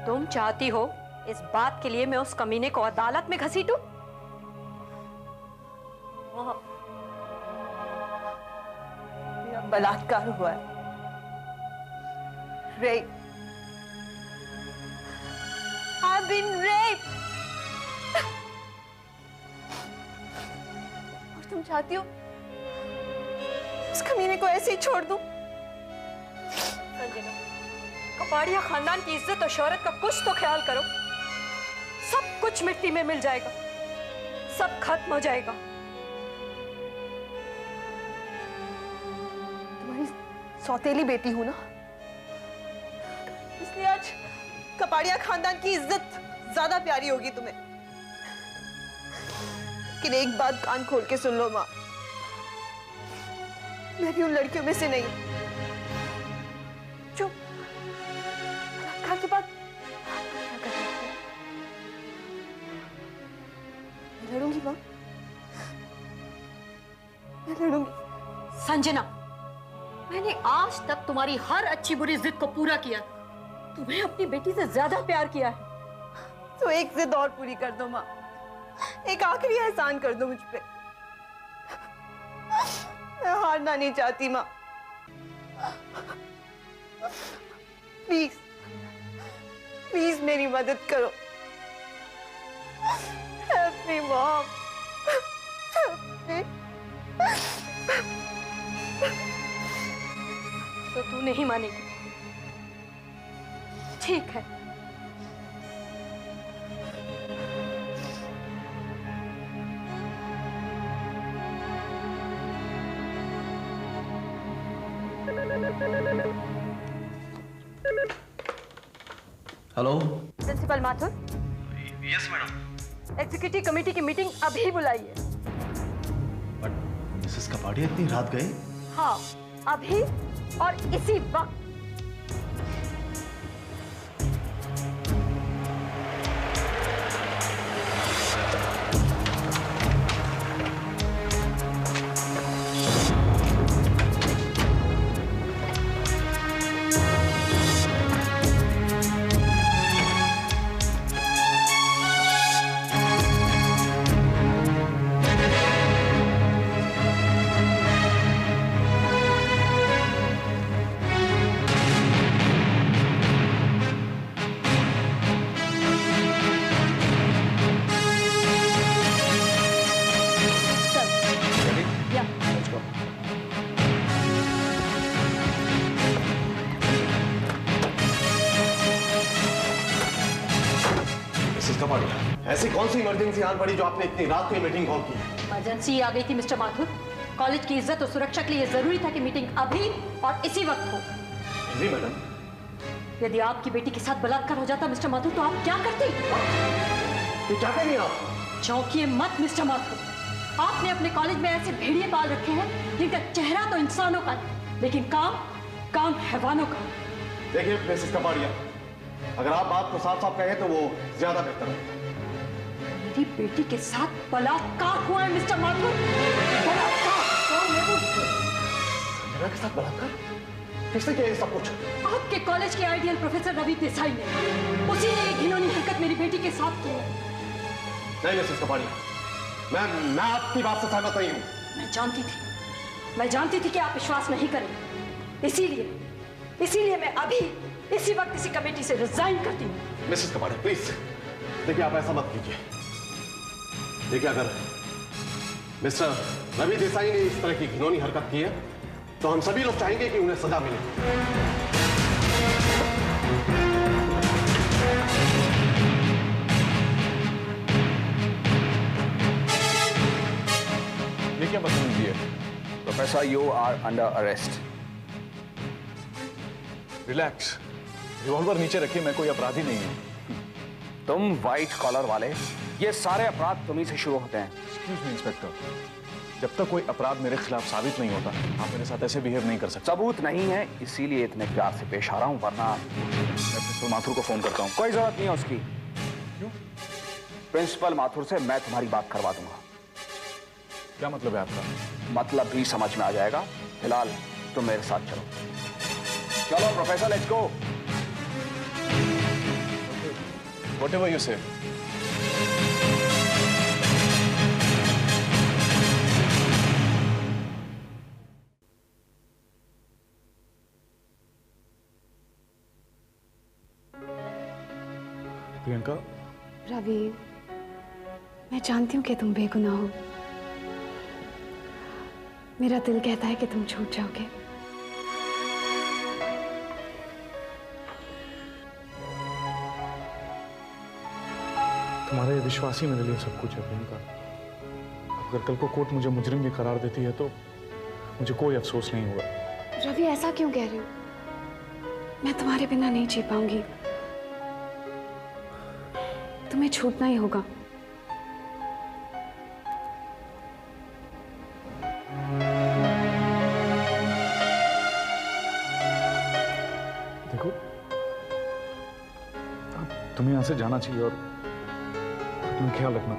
तुम चाहती हो इस बात के लिए मैं उस कमीने को अदालत में घसीटूं? मेरा बलात्कार हुआ है, रेप। I've been raped। और तुम चाहती हो उस कमीने को ऐसे ही छोड़ दूं? संजना, कपाड़िया खानदान की इज्जत और शोहरत का कुछ तो ख्याल करो। सब कुछ मिट्टी में मिल जाएगा, सब खत्म हो जाएगा। तुम्हारी सौतेली बेटी हूं ना, इसलिए आज कपाड़िया खानदान की इज्जत ज्यादा प्यारी होगी तुम्हें। लेकिन एक बात कान खोल के सुन लो मां, मैं भी उन लड़कियों में से नहीं जो बलात्कार के बाद आत्महत्या कर लेती है। मैं लड़ूंगी मां, मैं लड़ूंगी। संजना, मैंने आज तक तुम्हारी हर अच्छी बुरी जिद को पूरा किया। तुम्हें अपनी बेटी से ज्यादा प्यार किया है। तो एक जिद और पूरी कर दो मां, एक आखिरी एहसान कर दो मुझ पे। मैं हारना नहीं चाहती मां, प्लीज प्लीज मेरी मदद करो। हेल्प मी मॉम, तो तू नहीं मानेगी? ठीक है, hello principal Mathur. Yes madam. Executive committee की मीटिंग अभी बुलाई है। बट मिसेस कपाड़िया इतनी रात गए? हाँ, अभी और इसी वक्त। ऐसी कौन सी इमरजेंसी आन पड़ी जो आपने इतनी रात को मीटिंग कॉल की? इमरजेंसी आ गई थी मिस्टर माथुर। कॉलेज की इज्जत और सुरक्षा के लिए जरूरी था कि मीटिंग अभी और इसी वक्त हो। जी मैडम। यदि आपकी बेटी के साथ बलात्कार हो जाता मिस्टर माथुर तो आप क्या करते? तो क्या करेंगे आप? चौंकिए मत मिस्टर माथुर। आपने अपने कॉलेज में ऐसे भेड़िए पाल रखे हैं जिनका चेहरा तो इंसानों का लेकिन काम हैवानों का। देखिए मिसेस कपाड़िया, अगर आप बात को साफ साफ कहें तो वो ज्यादा बेहतर है। मेरी बेटी के साथ बलात्कार हुआ है मिस्टर माथुर। बलात्कार। संजना के साथ बलात्कार? किसने किया ये सब कुछ? आपके कॉलेज के आइडियल प्रोफेसर रवि देसाई ने। उसी ने ये घिनौनी हरकत मेरी बेटी के साथ की है। नहीं मिसेस कपाड़िया, मैं आपकी बात से सहमत नहीं हूं। मैं जानती थी कि आप विश्वास नहीं करेंगे। इसीलिए मैं अभी इसी वक्त इसी कमेटी से रिजाइन करती हूँ। मिसेस कपाड़िया प्लीज, देखिए आप ऐसा मत कीजिए। देखिए अगर मिस्टर रवि देसाई ने इस तरह की घिनौनी हरकत की है तो हम सभी लोग चाहेंगे कि उन्हें सजा मिले। ये क्या बदतमीजी है? Professor, you are under arrest. Relax, revolver नीचे रखिए, मैं कोई अपराधी नहीं हूं। तुम व्हाइट कॉलर वाले, ये सारे अपराध तुम्ही से शुरू होते हैं। एक्सक्यूज मी इंस्पेक्टर, जब तक कोई अपराध मेरे खिलाफ साबित नहीं होता आप मेरे साथ ऐसे बिहेव नहीं कर सकते। सबूत नहीं है इसीलिए इतने प्यार से पेश आ रहा हूं, वरना मैं प्रिंसिपल माथुर को फोन करता हूं। कोई जरूरत नहीं है उसकी। क्यों? प्रिंसिपल माथुर से मैं तुम्हारी बात करवा दूंगा। क्या मतलब है आपका? मतलब भी समझ में आ जाएगा। फिलहाल तुम मेरे साथ चलो। चलो professor, let's go. whatever you say. Priyanka, Ravi, मैं जानती हूँ कि तुम बेगुनाह हो। मेरा दिल कहता है कि तुम छूट जाओगे। तुम्हारा ये विश्वास ही मेरे लिए सब कुछ है प्रियंका। अगर कल को कोर्ट मुझे मुजरिम भी करार देती है तो मुझे कोई अफसोस नहीं होगा। रवि, ऐसा क्यों कह रहे हो? मैं तुम्हारे बिना नहीं जी पाऊंगी। तुम्हें छूटना ही होगा। देखो, अब तुम्हें यहां से जाना चाहिए और अपना ख्याल रखना।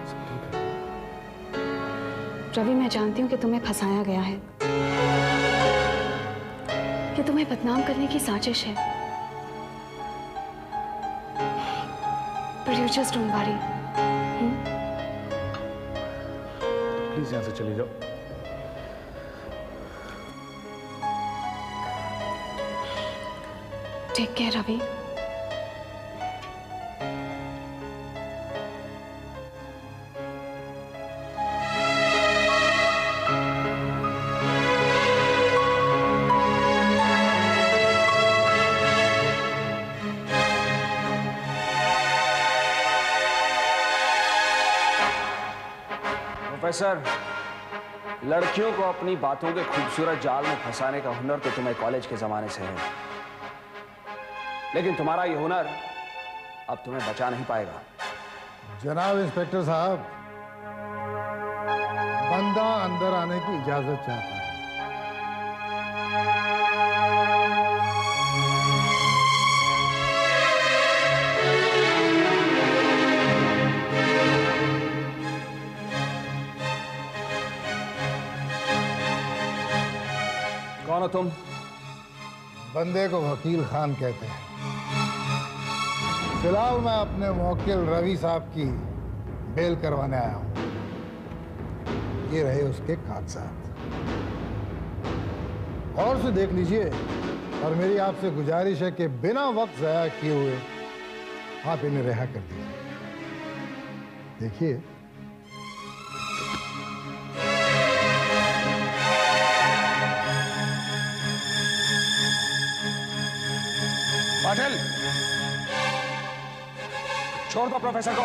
सब ठीक है। रवि, मैं जानती हूँ कि तुम्हें फंसाया गया है, कि तुम्हें बदनाम करने की साजिश है। But you just don't worry. Please यहां से चले जाओ। Take care, Ravi. प्रोफेसर, लड़कियों को अपनी बातों के खूबसूरत जाल में फंसाने का हुनर तो तुम्हें कॉलेज के जमाने से है, लेकिन तुम्हारा ये हुनर अब तुम्हें बचा नहीं पाएगा। जनाब इंस्पेक्टर साहब, बंदा अंदर आने की इजाजत चाहता है। कौन हो तुम? बंदे को वकील खान कहते हैं। फिलहाल मैं अपने मुवक्किल रवि साहब की बेल करवाने आया हूं। ये रहे उसके कागजात, और से देख लीजिए। और मेरी आपसे गुजारिश है कि बिना वक्त जाया किए हुए आप इन्हें रिहा कर दीजिए। देखिए, पाटिल, छोड़ दो प्रोफेसर को।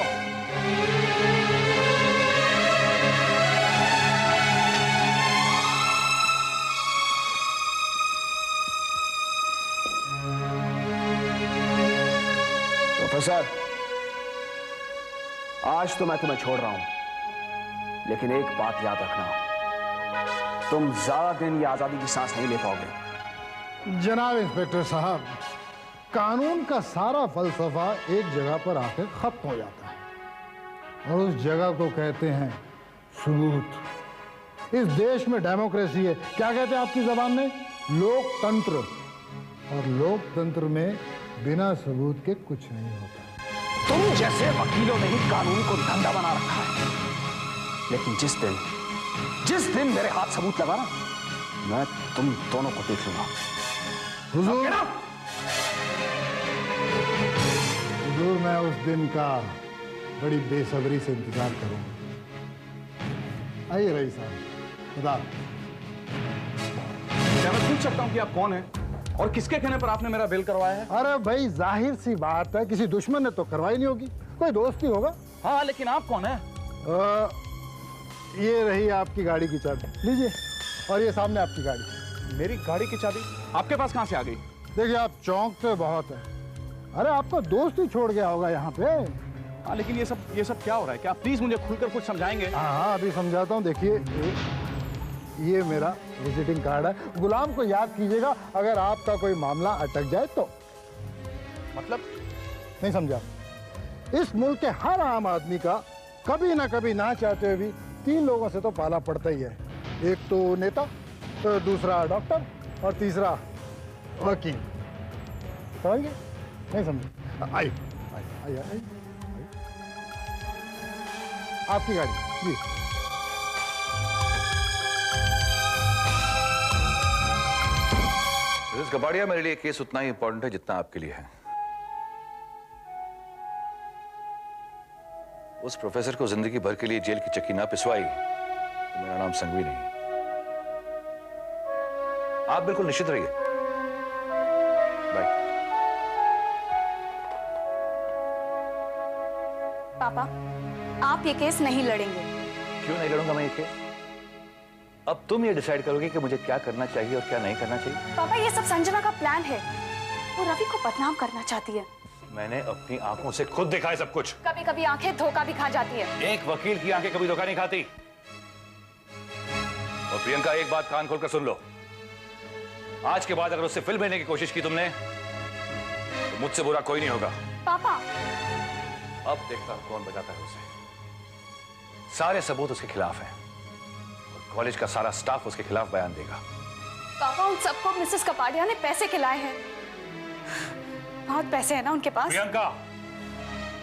प्रोफेसर, आज तो मैं तुम्हें छोड़ रहा हूं, लेकिन एक बात याद रखना, तुम ज्यादा दिन ये आजादी की सांस नहीं ले पाओगे। जनाब इंस्पेक्टर साहब, कानून का सारा फलसफा एक जगह पर आकर खत्म हो जाता है, और उस जगह को कहते हैं सबूत। इस देश में डेमोक्रेसी है, क्या कहते हैं आपकी जबान में? लोकतंत्र। और लोकतंत्र में बिना सबूत के कुछ नहीं होता। तुम जैसे वकीलों ने ही कानून को धंधा बना रखा है, लेकिन जिस दिन मेरे हाथ सबूत लगा ना, मैं तुम दोनों को देख लूंगा। हुजूर, हुजूर, मैं उस दिन का बड़ी बेसब्री से इंतजार करूंगा। आइए रईस साहब, खुदा। क्या मैं पूछ सकता हूं कि आप कौन हैं और किसके कहने पर आपने मेरा बेल करवाया है? अरे भाई, जाहिर सी बात है, किसी दुश्मन ने तो करवाई नहीं होगी, कोई दोस्त ही होगा। हाँ, लेकिन आप कौन हैं? ये रही आपकी गाड़ी की चाबी, लीजिए। और ये सामने आपकी गाड़ी। मेरी गाड़ी की चाबी आपके पास कहां से आ गई? देखिए, आप चौंकते बहुत है। अरे, आपका दोस्त ही छोड़ गया होगा यहाँ पे। हाँ, लेकिन ये सब क्या हो रहा है? क्या आप प्लीज मुझे खुलकर कुछ समझाएंगे? हाँ, अभी समझाता हूँ। देखिए, ये मेरा विजिटिंग कार्ड है। गुलाम को याद कीजिएगा अगर आपका कोई मामला अटक जाए तो। मतलब? नहीं समझा? इस मुल्क के हर आम आदमी का कभी ना कभी, ना चाहते हुए भी, 3 लोगों से तो पाला पड़ता ही है। एक तो नेता, तो दूसरा डॉक्टर, और तीसरा वकील। समझ गए? नहीं समझे? आइए आइए आइए। आपकी गाड़ी जी। मिसेस कपाड़िया, मेरे लिए केस उतना ही इंपॉर्टेंट है जितना आपके लिए है। उस प्रोफेसर को जिंदगी भर के लिए जेल की चक्की ना पिसवाई तो मेरा नाम संघवी नहीं। आप बिल्कुल निश्चित रहिए। बाय। पापा, आप ये केस नहीं लड़ेंगे। क्यों नहीं लड़ूंगा मैं ये केस? अब तुम ये डिसाइड करोगे कि मुझे क्या करना चाहिए और क्या नहीं करना चाहिए। पापा, ये सब संजना का प्लान है। वो रवि को बदनाम करना चाहती है। मैंने अपनी आंखों से खुद देखा है सब कुछ। कभी कभी आंखें धोखा भी खा जाती है। एक वकील की आंखें कभी धोखा नहीं खाती। और प्रियंका, एक बात कान खोलकर सुन लो। आज के बाद अगर उससे फिल्म लेने की कोशिश की तुमने तो मुझसे बुरा कोई नहीं होगा। पापा, अब देखता हूं कौन बचाता है उसे। सारे सबूत उसके खिलाफ हैं और कॉलेज का सारा स्टाफ उसके खिलाफ बयान देगा। पापा, उन सबको मिसेस कपाड़िया ने पैसे खिलाए हैं। बहुत पैसे हैं ना उनके पास। प्रियंका,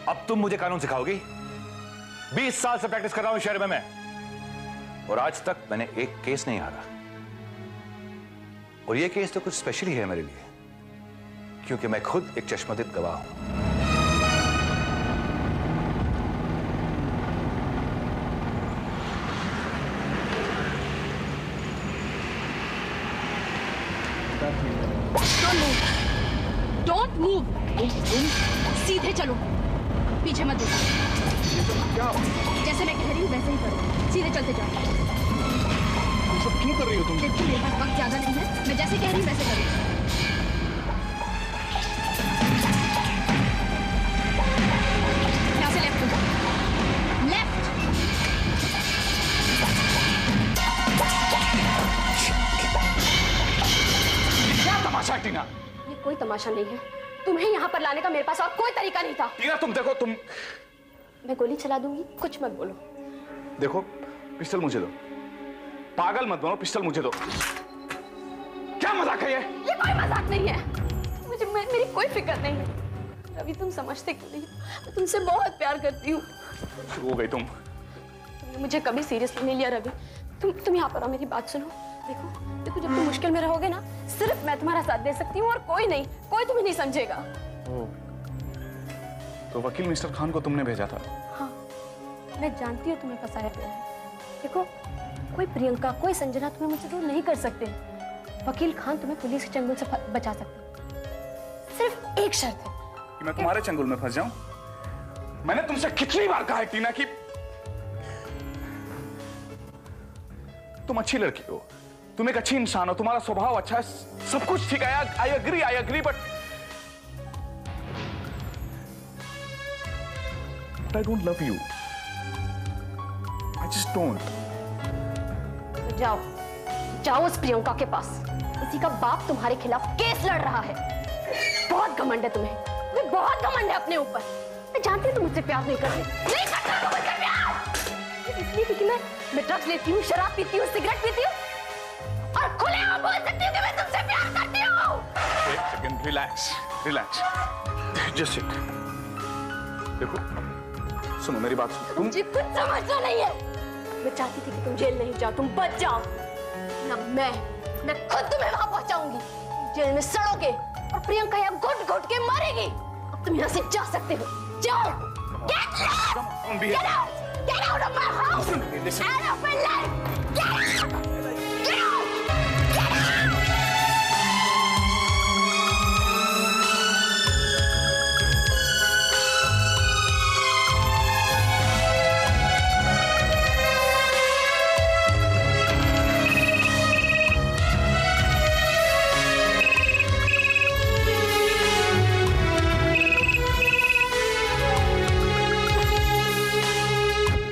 अब तुम मुझे कानून सिखाओगी? 20 साल से प्रैक्टिस कर रहा हूं शहर में मैं, और आज तक मैंने एक केस नहीं हारा। और ये केस तो कुछ स्पेशल ही है मेरे लिए, क्योंकि मैं खुद एक चश्मदीद गवाह हूं। Don't move. सीधे चलो, पीछे मत देखो। जैसे मैं कह रही हूँ वैसे ही करो। सीधे चलते जाओ। सब क्यों कर रही हो तुम? देखो, मेरे पास वक्त ज्यादा नहीं है। मैं जैसे कह रही हूँ वैसे करो। यहाँ से लेफ्ट हो। लेफ्ट। क्या तमाशा है टीना? ये कोई तमाशा नहीं है। तुम्हें यहाँ पर लाने का मेरे पास और कोई तरीका नहीं था। टीना, तुम देखो, तुम। मैं गोली चला दूंगी, कुछ मत बोलो। देखो, पिस्टल मुझे दो। पागल मत बनो, पिस्टल मुझे दो। क्या मजाक है ये? ये कोई मजाक नहीं है। मुझे मेरी कोई फिक्र नहीं है। रवि, तुम समझते क्यों नहीं? मैं तुमसे बहुत प्यार करती हूँ। शुरू हो गई तुम। तुमने मुझे कभी सीरियसली नहीं लिया रवि। तुम यहाँ पर आओ, मेरी बात सुनो। देखो, जब तुम मुश्किल में रहोगे ना, सिर्फ मैं तुम्हारा साथ दे सकती हूँ और कोई नहीं। कोई तुम्हें नहीं समझेगा। तो वकील मिस्टर खान को तुमने भेजा था? हाँ, मैं जानती हूँ तुम्हें फंसाया गया है। देखो, कोई प्रियंका, कोई संजना तुम्हें मुझसे दूर नहीं कर सकते। वकील खान तुम्हें पुलिस के चंगुल से बचा सकते हैं। सिर्फ एक शर्त है कि मैं तुम्हारे चंगुल में फंस जाऊं। मैंने तुमसे कितनी बार कहा है टीना कि तुम अच्छी लड़की हो, तुम एक अच्छी इंसान हो, तुम्हारा स्वभाव अच्छा है, सब कुछ ठीक है। I agree, but I don't love you. I just don't. जाओ उस प्रियंका के पास। उसी का बाप तुम्हारे खिलाफ केस लड़ रहा है। बहुत घमंड है तुम्हें बहुत घमंड है अपने ऊपर। मैं जानती हूँ तुम मुझसे प्यार नहीं करते। नहीं करता तुम मुझसे प्यार। इसलिए क्योंकि मैं ड्रग्स लेती हूँ, शराब पीती हूँ, सिगरेट पीती हूँ और खुलेआम बोल सकती हूँ कि मैं तुमसे प्यार करती हूँ। एक सेकंड, रिलैक्स। Just sit. देखो, सुनो मेरी बात सुनो। मुझे कुछ समझना नहीं है। मैं चाहती थी कि तुम जेल नहीं जाओ, तुम बच जाओ। ना मैं खुद तुम्हें वहां पहुंचाऊंगी। जेल में सड़ोगे और प्रियंका यहाँ घुट के मरेगी। अब तुम यहाँ से जा सकते हो। जाओ। Get out of my house! Out of my life! Get out!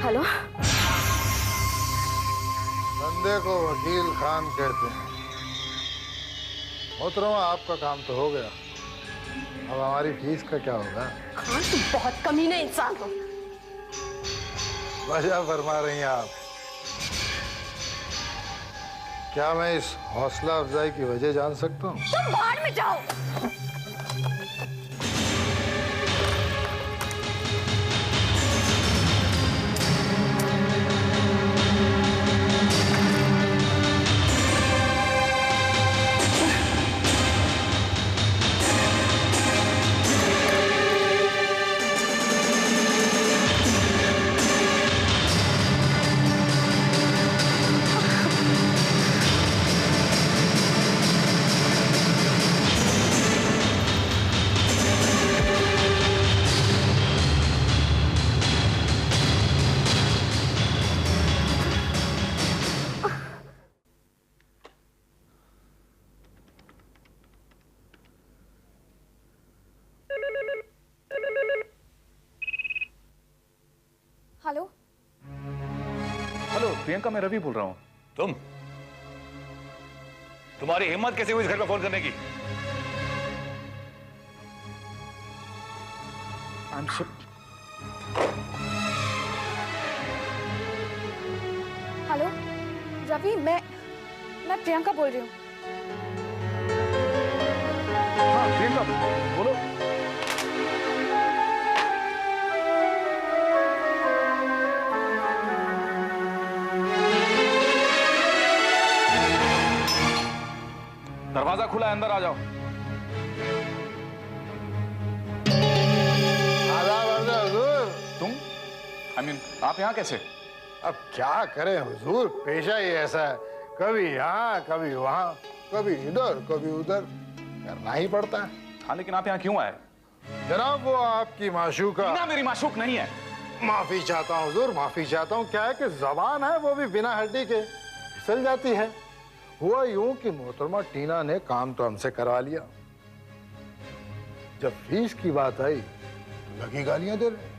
Hello, बंदे को वकील खान कहते हैं। मोहतरमा, आपका काम तो हो गया, अब हमारी फीस का क्या होगा? खान तुम बहुत कमीने इंसान हो। वजह फरमा रही हैं आप? क्या मैं इस हौसला अफजाई की वजह जान सकता हूँ? तुम बाहर में जाओ। हेलो हेलो प्रियंका, मैं रवि बोल रहा हूँ। तुम्हारी हिम्मत कैसे हुई इस घर में फोन करने की? हेलो रवि, मैं प्रियंका बोल रही हूँ। हाँ प्रियंका बोलो। दरवाजा खुला है, अंदर आ जाओ। तुम आप यहाँ कैसे? अब क्या करें हुजूर, पेशा ही ऐसा है, कभी यहाँ कभी वहाँ, कभी इधर कभी उधर, करना ही पड़ता है। हाँ लेकिन आप यहाँ क्यों आए? जनाब वो आपकी माशूका। टीना मेरी माशूक नहीं है। माफी चाहता हूँ हुजूर, माफी चाहता हूँ। क्या है कि जबान है वो भी बिना हड्डी के फिसल जाती है। हुआ यूं कि मोहतरमा टीना ने काम तो हमसे करवा लिया, जब फीस की बात आई तो लगी गालियां दे रहे।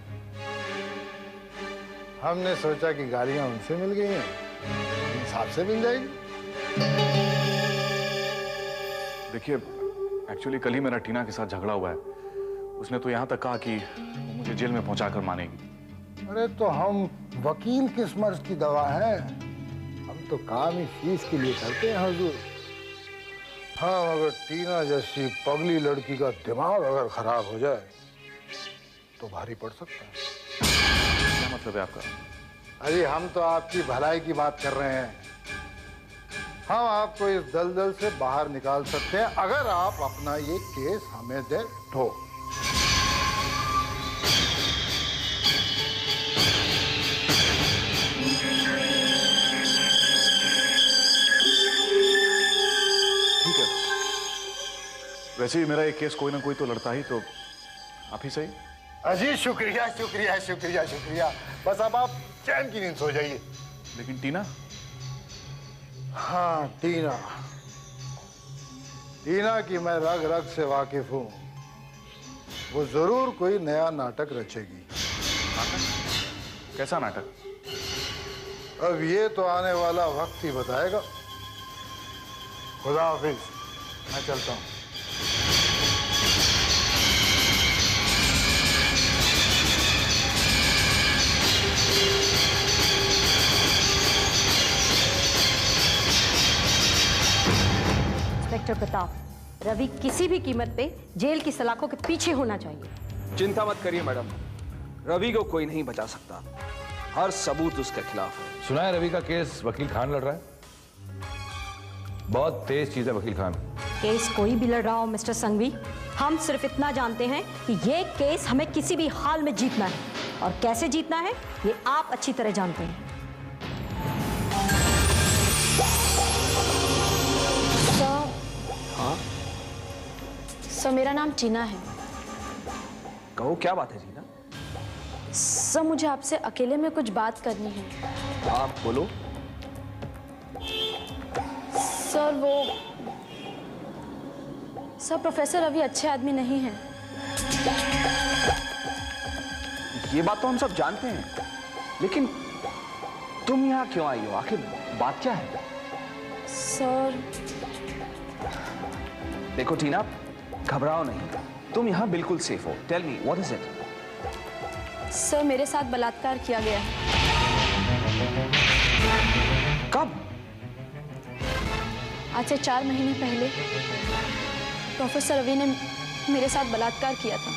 हमने सोचा कि गालियां उनसे मिल गई हैं, इंसाफ से मिल जाएगी। देखिए एक्चुअली कल ही मेरा टीना के साथ झगड़ा हुआ है। उसने तो यहाँ तक कहा कि वो मुझे जेल में पहुंचाकर मानेगी। अरे तो हम वकील किस मर्ज की दवा है, हम तो काम ही फीस के लिए करते हैं हुजूर। हाँ अगर टीना जैसी पगली लड़की का दिमाग अगर खराब हो जाए तो भारी पड़ सकता है। क्या मतलब है आपका? अरे हम तो आपकी भलाई की बात कर रहे हैं। हम आपको इस दलदल से बाहर निकाल सकते हैं अगर आप अपना ये केस हमें दे दो। ठीक है, वैसे भी मेरा एक केस कोई ना कोई तो लड़ता ही, तो आप ही सही। अजी शुक्रिया शुक्रिया शुक्रिया शुक्रिया, बस अब आप चैन की नींद सो जाइए। लेकिन टीना? हाँ टीना, टीना की मैं रग रग से वाकिफ हूं। वो जरूर कोई नया नाटक रचेगी। नाटक? कैसा नाटक? अब ये तो आने वाला वक्त ही बताएगा। खुदा हाफिज, मैं चलता हूं। इंस्पेक्टर प्रताप, रवि किसी भी कीमत पे जेल की सलाखों के पीछे होना चाहिए। चिंता मत करिए मैडम, रवि को कोई नहीं बचा सकता। हर सबूत उसके खिलाफ है। सुना है रवि का केस वकील खान लड़ रहा है। बहुत तेज चीज है वकील खान। केस कोई भी लड़ रहा हो मिस्टर संघवी, हम सिर्फ इतना जानते हैं कि ये केस हमें किसी भी हाल में जीतना है, और कैसे जीतना है ये आप अच्छी तरह जानते हैं। हाँ सर मेरा नाम टीना है। कहो क्या बात है जीना? सर मुझे आपसे अकेले में कुछ बात करनी है। आप बोलो। सर सर प्रोफेसर रवि अच्छे आदमी नहीं हैं। ये बात तो हम सब जानते हैं, लेकिन तुम यहाँ क्यों आई हो? आखिर बात क्या है? सर देखो टीना, घबराओ नहीं, तुम यहाँ बिल्कुल सेफ हो। Tell me what is it? Sir मेरे साथ बलात्कार किया गया है। कब? आज से 4 महीने पहले प्रोफेसर रवि ने मेरे साथ बलात्कार किया था।